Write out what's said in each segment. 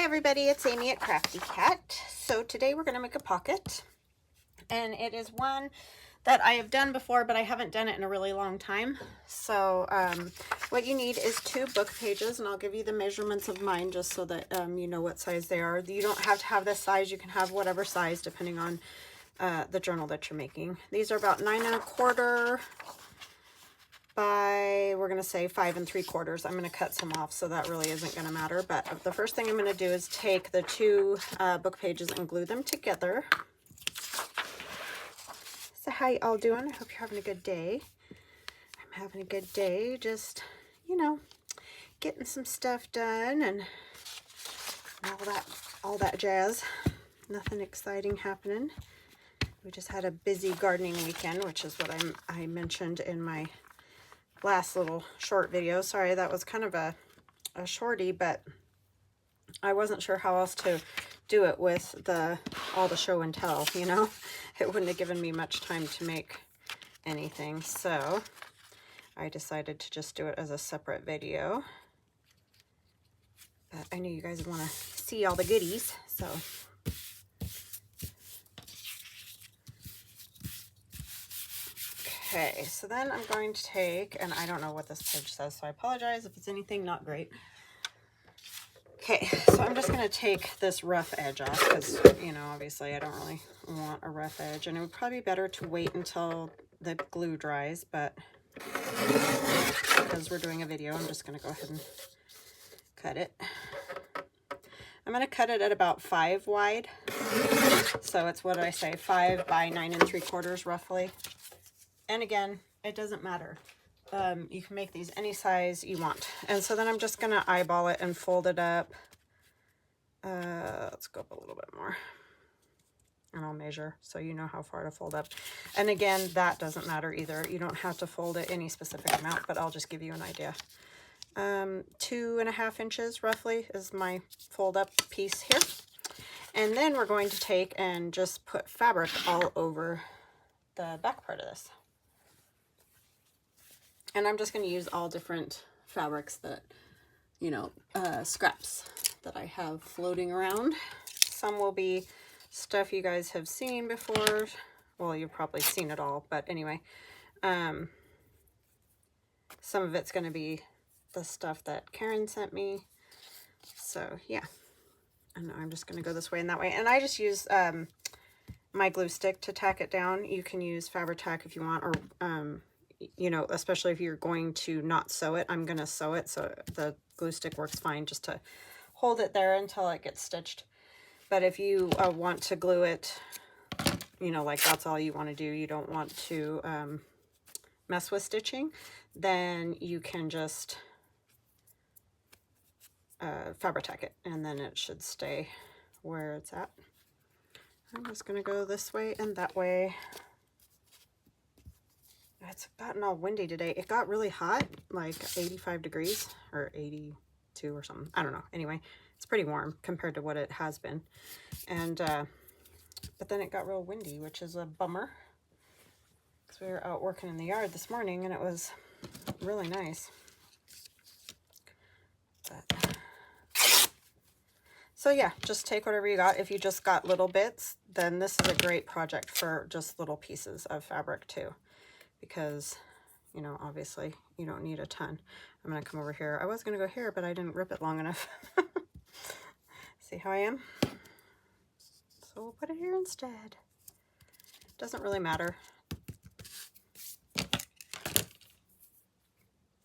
Hi everybody, it's Amy at Crafty Cat. So today we're going to make a pocket, and it is one that I have done before, but I haven't done it in a really long time. So what you need is 2 book pages, and I'll give you the measurements of mine just so that you know what size they are. You don't have to have this size, you can have whatever size depending on the journal that you're making. These are about 9 1/4 by, we're going to say 5 3/4. I'm going to cut some off, so that really isn't going to matter. But the first thing I'm going to do is take the 2 book pages and glue them together. So how you all doing? I hope you're having a good day. I'm having a good day, just, you know, getting some stuff done and all that jazz. Nothing exciting happening. We just had a busy gardening weekend, which is what I mentioned in my last little short video. Sorry, that was kind of a shorty, but I wasn't sure how else to do it with all the show and tell, you know. It wouldn't have given me much time to make anything, so I decided to just do it as a separate video. But I knew you guys want to see all the goodies, so okay, so then I'm going to take, and I don't know what this page says, so I apologize if it's anything not great. Okay, so I'm just going to take this rough edge off because, you know, obviously I don't really want a rough edge, and it would probably be better to wait until the glue dries, but because we're doing a video, I'm just going to go ahead and cut it. I'm going to cut it at about 5 wide, so it's, what did I say, 5 by 9 3/4 roughly. And again, it doesn't matter. You can make these any size you want. And so then I'm just going to eyeball it and fold it up. Let's go up a little bit more. And I'll measure so you know how far to fold up. And again, that doesn't matter either. You don't have to fold it any specific amount, but I'll just give you an idea. 2.5 inches roughly is my fold up piece here. And then we're going to take and just put fabric all over the back part of this. And I'm just going to use all different fabrics that, you know, scraps that I have floating around. Some will be stuff you guys have seen before. Well, you've probably seen it all, but anyway. Some of it's going to be the stuff that Karen sent me. So, yeah. And I'm just going to go this way and that way. And I just use my glue stick to tack it down. You can use Fabri-Tac if you want, or you know, especially if you're going to not sew it. I'm going to sew it, so the glue stick works fine just to hold it there until it gets stitched. But if you want to glue it, you know, like that's all you want to do, you don't want to mess with stitching, then you can just Fabri-Tac it, and then it should stay where it's at. I'm just going to go this way and that way. It's gotten all windy today. It got really hot, like 85 degrees or 82 or something. I don't know. Anyway, it's pretty warm compared to what it has been. And, but then it got real windy, which is a bummer. Because we were out working in the yard this morning and it was really nice. But, so yeah, just take whatever you got. If you just got little bits, then this is a great project for just little pieces of fabric too. Because, you know, obviously you don't need a ton. I'm going to come over here. I was going to go here, but I didn't rip it long enough. See how I am? So we'll put it here instead. Doesn't really matter.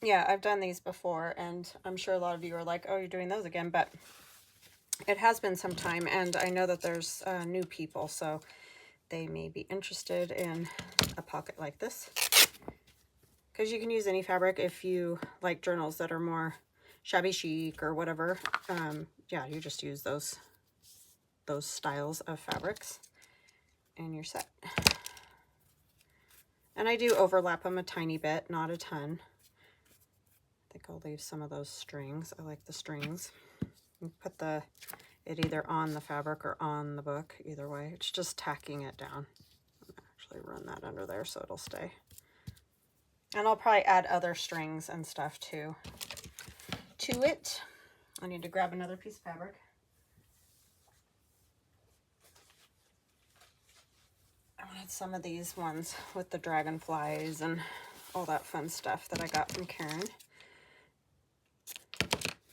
Yeah, I've done these before, and I'm sure a lot of you are like, oh, you're doing those again, but it has been some time, and I know that there's new people, so they may be interested in a pocket like this. Because you can use any fabric if you like journals that are more shabby chic or whatever. Yeah, you just use those styles of fabrics and you're set. And I do overlap them a tiny bit, not a ton. I think I'll leave some of those strings. I like the strings. You put it either on the fabric or on the book, either way. It's just tacking it down. I'll actually run that under there so it'll stay. And I'll probably add other strings and stuff too to it. I need to grab another piece of fabric. some of these ones with the dragonflies and all that fun stuff that I got from Karen.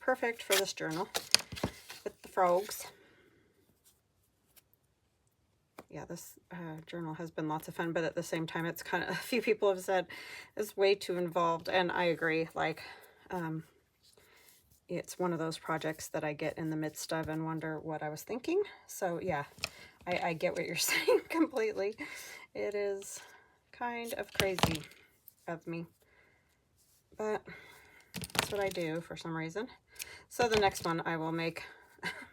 Perfect for this journal with the frogs. Yeah, this journal has been lots of fun, but at the same time, it's kind of, a few people have said it's way too involved, and I agree. Like, it's one of those projects that I get in the midst of and wonder what I was thinking. So yeah, I get what you're saying completely. It is kind of crazy of me, but that's what I do for some reason. So the next one I will make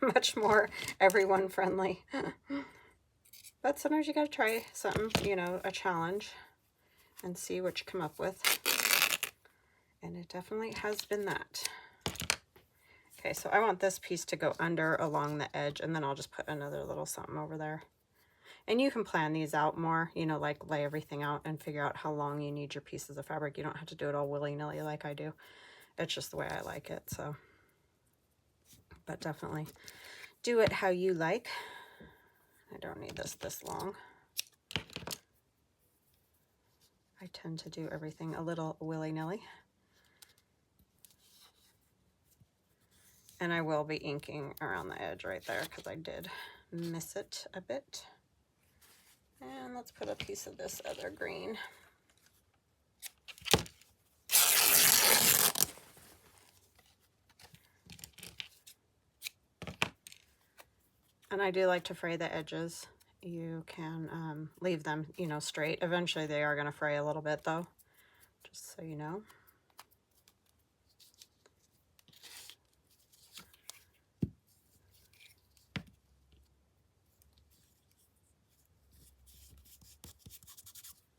much more everyone friendly. But sometimes you gotta try something, you know, a challenge, and see what you come up with. And it definitely has been that. Okay, so I want this piece to go under along the edge, and then I'll just put another little something over there. And you can plan these out more, you know, like lay everything out and figure out how long you need your pieces of fabric. You don't have to do it all willy-nilly like I do. It's just the way I like it, so. But definitely do it how you like. I don't need this long. I tend to do everything a little willy-nilly. And I will be inking around the edge right there because I did miss it a bit. And let's put a piece of this other green. And I do like to fray the edges. You can leave them, you know, straight. Eventually they are going to fray a little bit though, just so you know.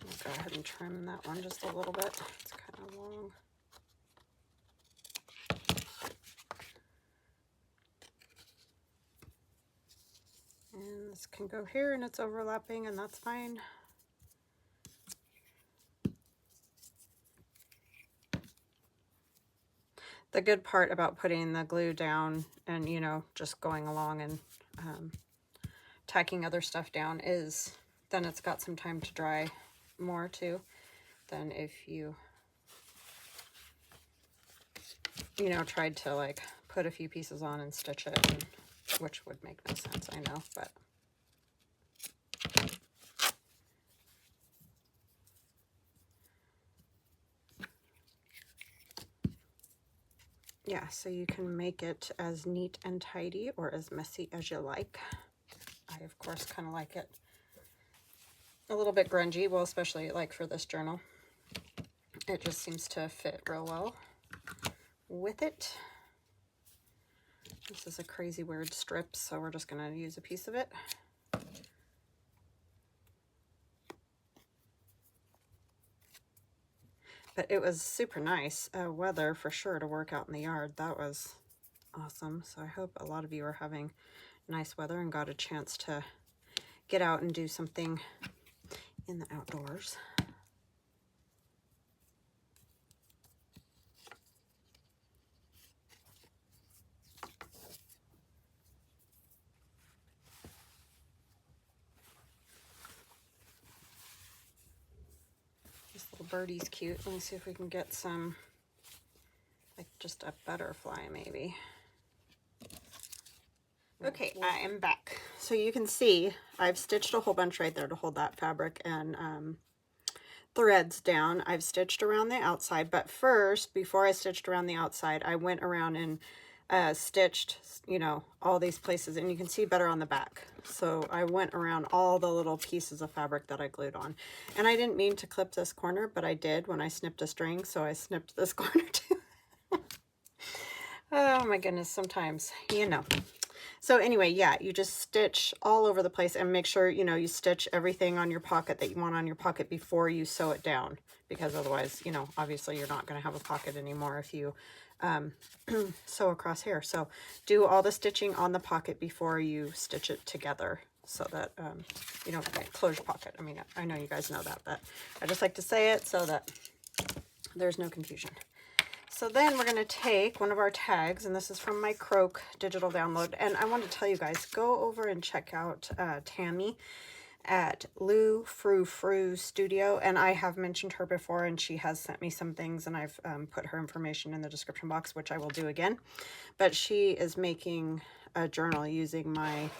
I'll go ahead and trim that one just a little bit. It's kind of long. And this can go here, and it's overlapping, and that's fine. The good part about putting the glue down and, you know, just going along and tacking other stuff down is then it's got some time to dry more too than if you know, tried to like put a few pieces on and stitch it, and, which would make no sense, I know, but yeah, so you can make it as neat and tidy or as messy as you like. I, of course, kind of like it a little bit grungy, well, especially like for this journal. It just seems to fit real well with it. This is a crazy weird strip, so we're just going to use a piece of it. But it was super nice weather for sure to work out in the yard. That was awesome. So I hope a lot of you are having nice weather and got a chance to get out and do something in the outdoors. This little birdie's cute. Let me see if we can get some, like just a butterfly maybe. Okay, I am back. So you can see I've stitched a whole bunch right there to hold that fabric and threads down. I've stitched around the outside, but first, before I stitched around the outside, I went around and stitched, you know, all these places, and you can see better on the back. So I went around all the little pieces of fabric that I glued on. And I didn't mean to clip this corner, but I did when I snipped a string, so I snipped this corner too. Oh my goodness, sometimes, you know. So anyway, yeah, you just stitch all over the place and make sure, you know, you stitch everything on your pocket that you want on your pocket before you sew it down, because otherwise, you know, obviously you're not going to have a pocket anymore if you sew across here. So do all the stitching on the pocket before you stitch it together so that you don't get closure pocket. I mean, I know you guys know that, but I just like to say it so that there's no confusion. So then we're going to take one of our tags, and this is from my Croak digital download. And I want to tell you guys, go over and check out Tammy. at Frou-frou Studio, and I have mentioned her before, and she has sent me some things, and I've put her information in the description box, which I will do again. But she is making a journal using my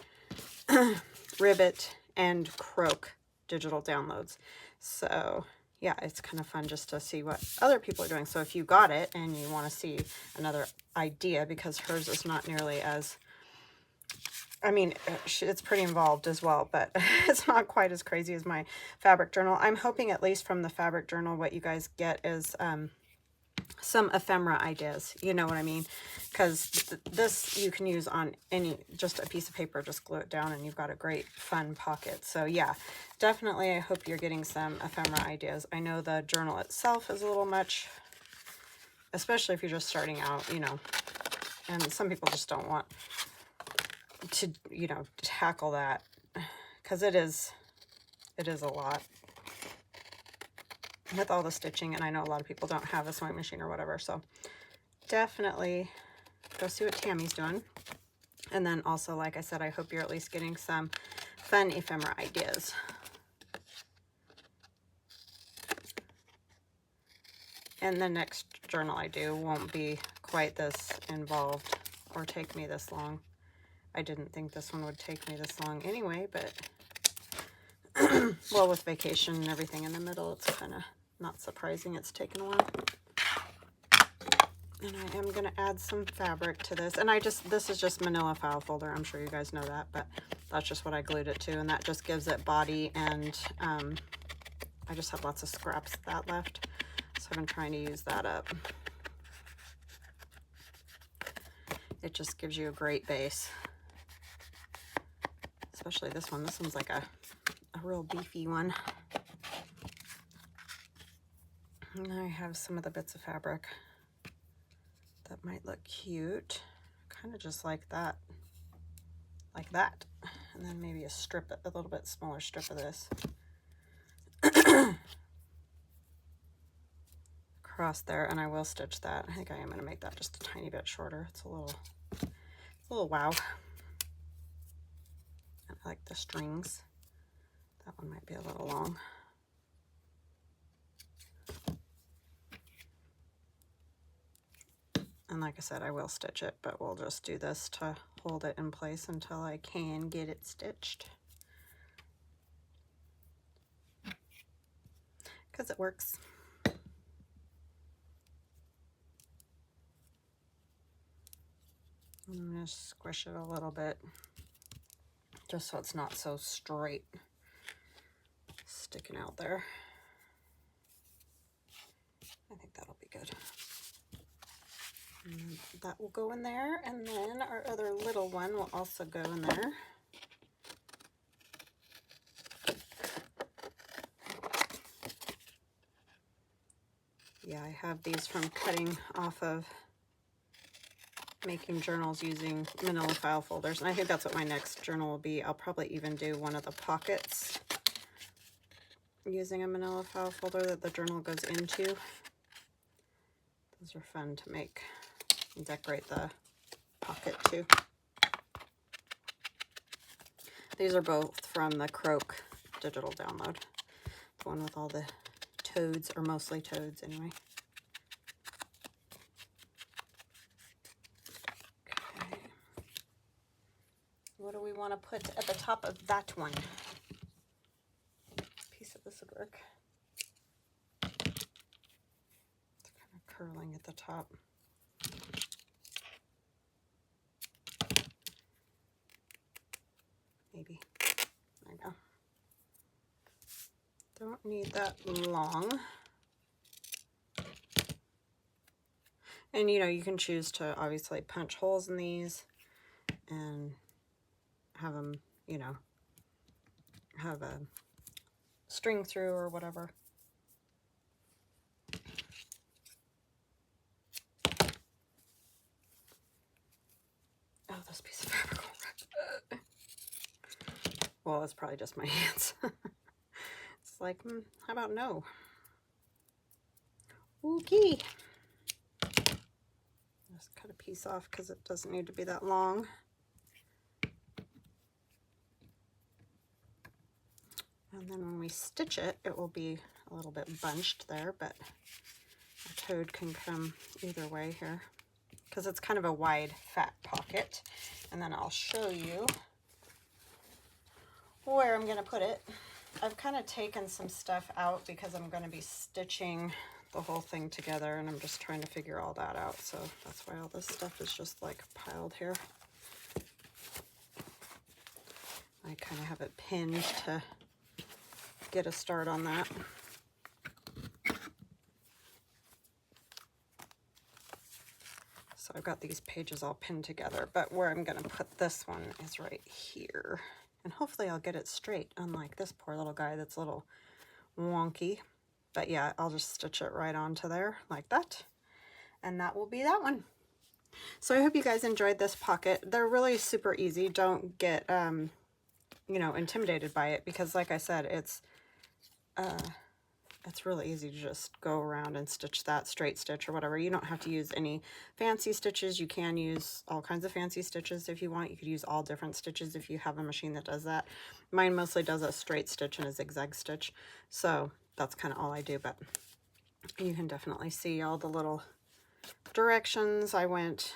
Ribbit and Croak digital downloads. So yeah, it's kind of fun just to see what other people are doing. So if you got it and you want to see another idea, because hers is not nearly as, I mean, it's pretty involved as well, but it's not quite as crazy as my fabric journal. I'm hoping at least from the fabric journal what you guys get is some ephemera ideas, you know what I mean? Because this you can use on just a piece of paper, just glue it down and you've got a great fun pocket. So yeah, definitely I hope you're getting some ephemera ideas. I know the journal itself is a little much, especially if you're just starting out, you know, and some people just don't want to, you know, tackle that, because it is a lot with all the stitching, and I know a lot of people don't have a sewing machine or whatever, so definitely go see what Tammy's doing. And then also, like I said, I hope you're at least getting some fun ephemera ideas. And the next journal I do won't be quite this involved or take me this long. I didn't think this one would take me this long anyway, but well, with vacation and everything in the middle, it's kind of not surprising it's taken a while. And I am going to add some fabric to this. And this is just manila file folder. I'm sure you guys know that, but that's just what I glued it to. And that just gives it body, and I just have lots of scraps of that left. So I've been trying to use that up. It just gives you a great base. Especially this one. This one's like a real beefy one. And I have some of the bits of fabric that might look cute. Kind of just like that. Like that. And then maybe a little bit smaller strip of this. Across there, and I will stitch that. I think I am going to make that just a tiny bit shorter. It's a little wow. I like the strings. That one might be a little long. And like I said, I will stitch it, but we'll just do this to hold it in place until I can get it stitched. Because it works. I'm going to squish it a little bit, just so it's not so straight sticking out there. I think that'll be good. And that will go in there, and then our other little one will also go in there. Yeah, I have these from cutting off of making journals using manila file folders, and I think that's what my next journal will be. I'll probably even do one of the pockets using a manila file folder that the journal goes into. Those are fun to make and decorate the pocket too. These are both from the Croak digital download. The one with all the toads, or mostly toads anyway. Okay. What do we want to put at the top of that one? Piece of this would work. It's kind of curling at the top. Maybe. There we go. Don't need that long. And you know, you can choose to obviously punch holes in these and have them, you know, have a string through or whatever. Oh, this piece of fabric will rip. Well, it's probably just my hands. It's like, how about no? Okay. Just cut a piece off because it doesn't need to be that long. And then when we stitch it, it will be a little bit bunched there, but a toad can come either way here because it's kind of a wide, fat pocket. And then I'll show you where I'm going to put it. I've kind of taken some stuff out because I'm going to be stitching the whole thing together, and I'm just trying to figure all that out. So that's why all this stuff is just like piled here. I kind of have it pinned to get a start on that. So I've got these pages all pinned together, but where I'm going to put this one is right here. And hopefully I'll get it straight, unlike this poor little guy that's a little wonky. But yeah, I'll just stitch it right onto there like that. And that will be that one. So I hope you guys enjoyed this pocket. They're really super easy. Don't get, you know, intimidated by it, because like I said, it's really easy to just go around and stitch that straight stitch or whatever. You don't have to use any fancy stitches. You can use all kinds of fancy stitches if you want. You could use all different stitches if you have a machine that does that. Mine mostly does a straight stitch and a zigzag stitch, so that's kind of all I do, but you can definitely see all the little directions I went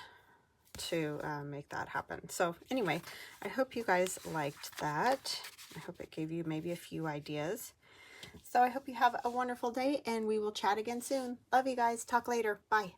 to make that happen. So anyway, I hope you guys liked that. I hope it gave you maybe a few ideas. So I hope you have a wonderful day, and we will chat again soon. Love you guys. Talk later. Bye.